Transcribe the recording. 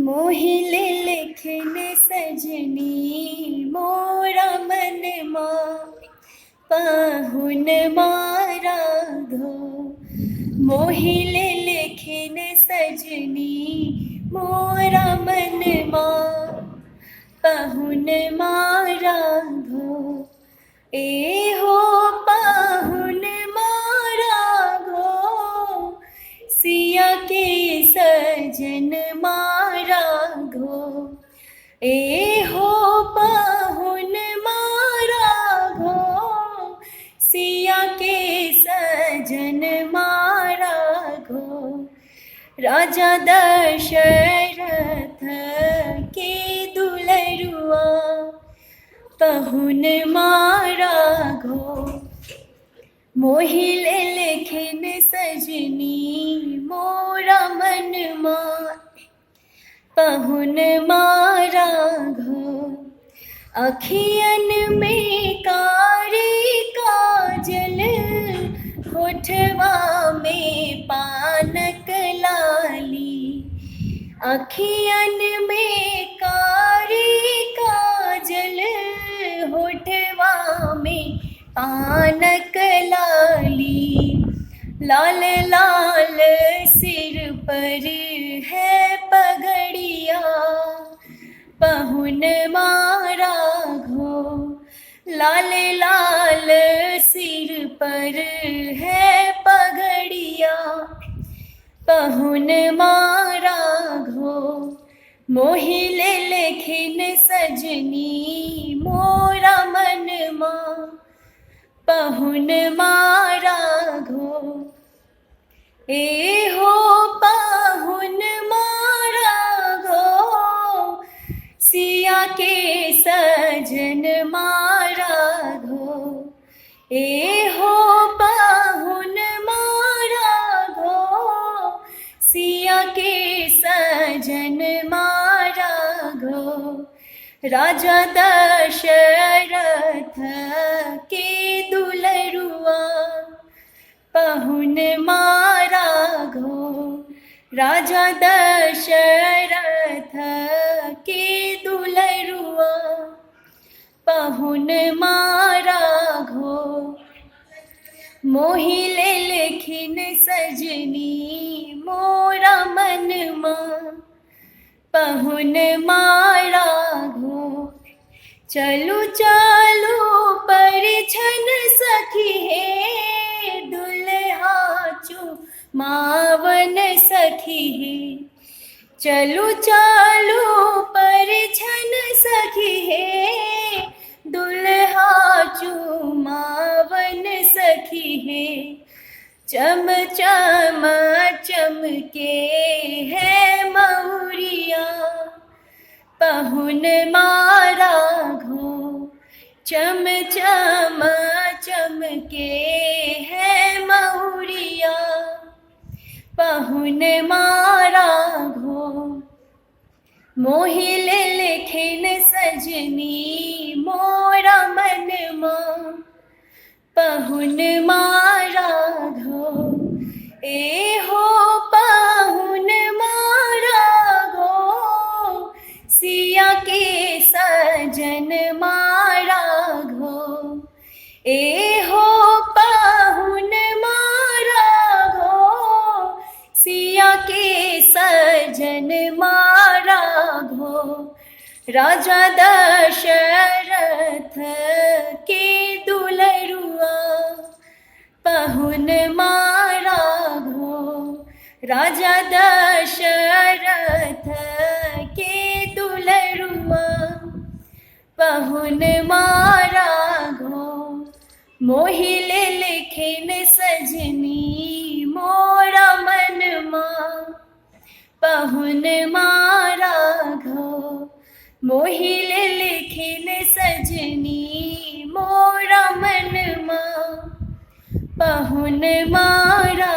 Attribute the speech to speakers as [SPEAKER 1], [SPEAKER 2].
[SPEAKER 1] मोहिले लिखन सजनी मोरा मन पाहुन मारा धो। मोहिले लिखन सजनी मोरा मन पाहुन मारा धो। ए हो पाहुन मारा घो सिया के सजन मारा घो। ए हो पाहुन मारा घो सिया के सजन मारा घो। राजा दशरथ के दुलरुआ पाहुन मारा घो। मोहिले लिखन सजनी मोरा मन पाहुन मारा घो। अखियन में कारी काजल होठवा में पानक लाली। अखियन में कारी काजल होठवा में पानक लाली। लाल लाल सिर पर है पगड़िया पाहुन मारा घो। लाल लाल सिर पर है पगड़िया पाहुन मारा घो। मोहिले लिखन सजनी मोरा मन पाहुन मारा घो। ए हो पाहुन मारा घो सिया के सजन मारा घो। ए हो पाहुन मारा घो सिया के सजन मारा घो। राजा दशरथ के दुलरुआ पाहुन मारा घो। राजा दशरथ के दुलरुआ पाहुन मारा घो। मोहिले लिखन सजनी मोरा मन पाहुन मारा घो। चलू चलू परिछन सखी है दुल्हा मावन सखी है। चलू चलू परिछन सखी है दुल्हा मावन सखी है। चम चम चमके है मौरिया पाहुन मारा घो। चम चम चमके है मौरिया पाहुन मारा घो। मोहिले लिखन सजनी मोरा मन पाहुन मारा घो। ए हो पाहुन मारा घो सिया के सजन मारा घो। ए हो पाहुन मारा घो सिया के सजन मारा घो। राजा दशरथ के दुलरुआ पाहुन मारा घो। राजा दशरथ के दुलरुआ पाहुन मारा घो। मोहिले लिखन सजनी मोरा मन पाहुन मारा घो। मोहिले लिखन सजनी मोरा मन पाहुन मारा